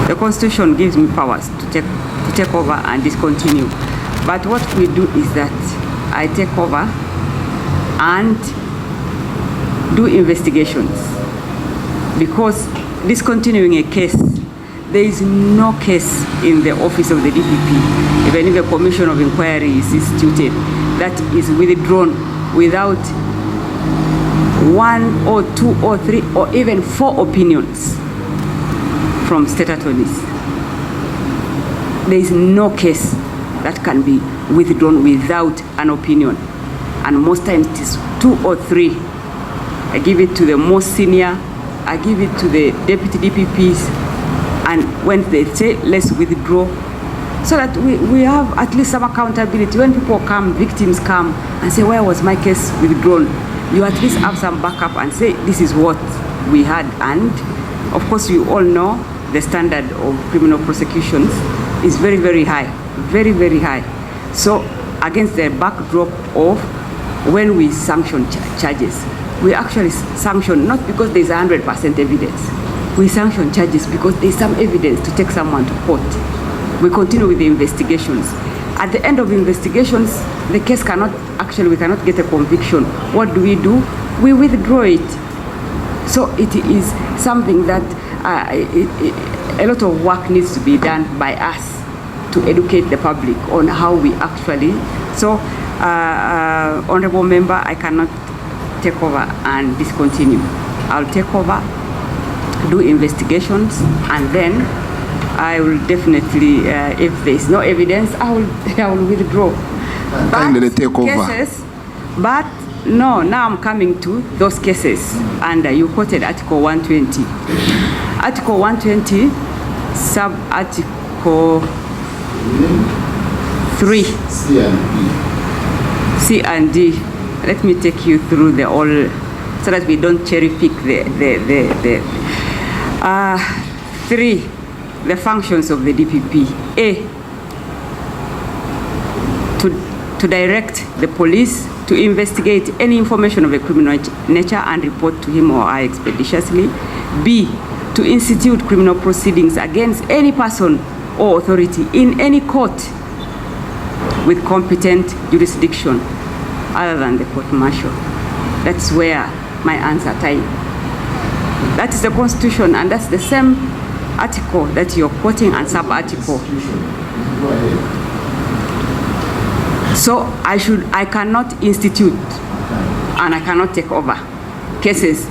The Constitution gives me powers to take over and discontinue. But what we do is that I take over and do investigations. Because discontinuing a case, there is no case in the office of the DPP, even if a commission of inquiry is instituted, that is withdrawn without 1 or 2 or 3 or even 4 opinions from state attorneys. There is no case that can be withdrawn without an opinion. And most times it is 2 or 3. I give it to the most senior, I give it to the deputy DPPs, and when they say, let's withdraw, so that we have at least some accountability. When people come, victims come and say, where was my case withdrawn? You at least have some backup and say, this is what we had. And of course, you all know the standard of criminal prosecutions is very, very high, very, very high. So against the backdrop of when we sanction charges, we actually sanction not because there's 100% evidence. We sanction charges because there's some evidence to take someone to court. We continue with the investigations. At the end of investigations, the case we cannot get a conviction. What do? We withdraw it. So it is something that a lot of work needs to be done by us to educate the public on how we actually. So, Honorable Member, I cannot take over and discontinue. I'll take over, do investigations, and then I will definitely, if there's no evidence, I will withdraw. But take over. Cases, but no, now I'm coming to those cases, and you quoted Article 120. Article 120, sub-article 3. C and D. Let me take you through the all, so that we don't cherry pick the 3. The functions of the DPP. A, to direct the police to investigate any information of a criminal nature and report to him or her expeditiously. B, to institute criminal proceedings against any person or authority in any court with competent jurisdiction other than the court-martial. That's where my answer time. That is the Constitution, and that's the same article that you're quoting and sub-article. So I cannot institute and I cannot take over cases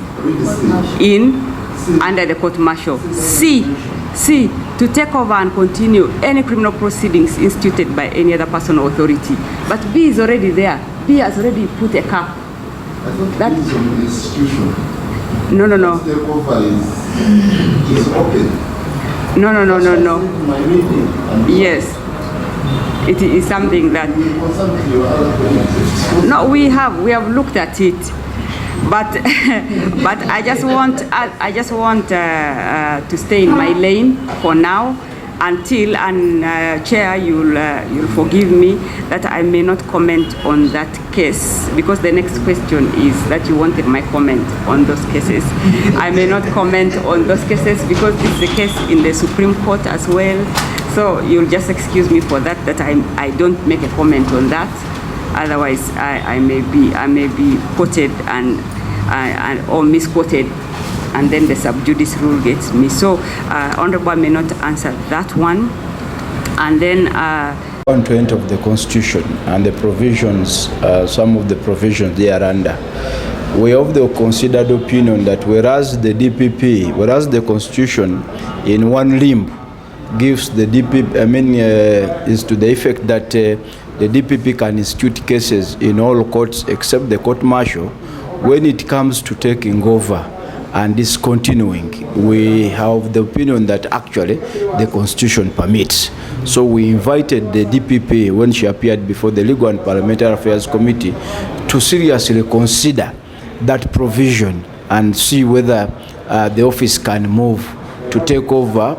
under the court-martial. C, to take over and continue any criminal proceedings instituted by any other person or authority. But B is already there. B has already put a cap. That is an institution. No. Takeover is open. No. Yes. It is something that. No, we have looked at it, but but I just want to stay in my lane for now until, and Chair, you'll forgive me that I may not comment on that case, because the next question is that you wanted my comment on those cases. I may not comment on those cases because this is a case in the Supreme Court as well. So you'll just excuse me for that I don't make a comment on that. Otherwise, I may be quoted and or misquoted, and then the sub judice rule gets me. So Honorable may not answer that one. And then 120 of the Constitution and the provisions, some of the provisions they are under, we have the considered opinion that whereas the Constitution in one limb gives the DPP, is to the effect that the DPP can institute cases in all courts except the court-martial, when it comes to taking over and discontinuing, we have the opinion that actually the Constitution permits. So we invited the DPP, when she appeared before the Legal and Parliamentary Affairs Committee, to seriously consider that provision and see whether the office can move to take over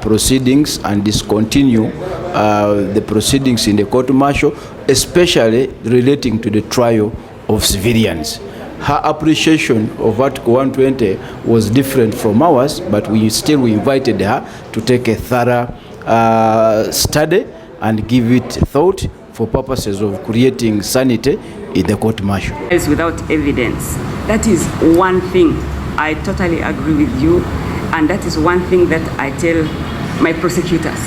proceedings and discontinue the proceedings in the court-martial, especially relating to the trial of civilians. her appreciation of Article 120 was different from ours, but we invited her to take a thorough study and give it thought for purposes of creating sanity in the court martial. Without evidence, that is one thing. I totally agree with you, and that is one thing that I tell my prosecutors,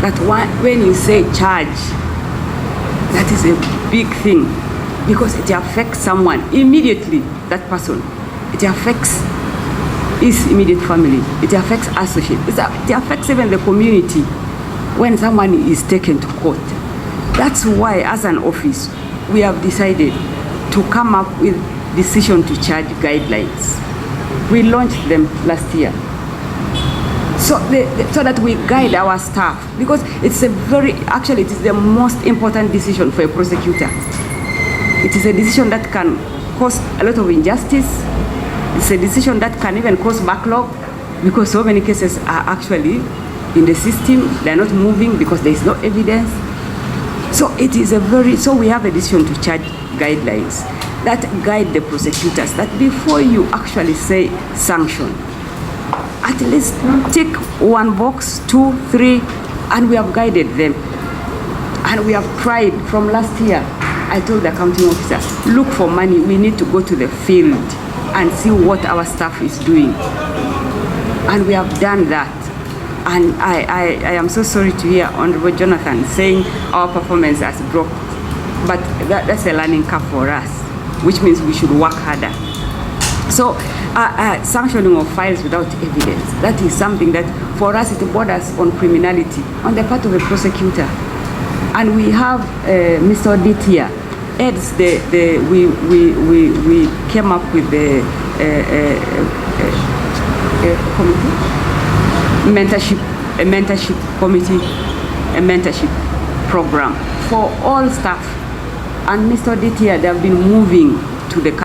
that when you say charge, that is a big thing, because it affects someone immediately, that person. It affects his immediate family. It affects associates. It affects even the community when someone is taken to court. That's why, as an office, we have decided to come up with decision to charge guidelines. We launched them last year. So that we guide our staff, because it's actually it is the most important decision for a prosecutor. It is a decision that can cause a lot of injustice. It's a decision that can even cause backlog, because so many cases are actually in the system. They're not moving because there is no evidence. So it is so we have a decision to charge guidelines that guide the prosecutors, that before you actually say sanction, at least take one box, 2, 3, and we have guided them. And we have tried from last year. I told the accounting officer, look for money. We need to go to the field and see what our staff is doing. And we have done that. And I am so sorry to hear Honorable Jonathan saying our performance has dropped. But that's a learning curve for us, which means we should work harder. So sanctioning of files without evidence, that is something that for us it borders on criminality on the part of a prosecutor. And we have Mr. Odit heads we came up with the committee, mentorship committee, a mentorship program for all staff. And Mr. Odit, they have been moving to the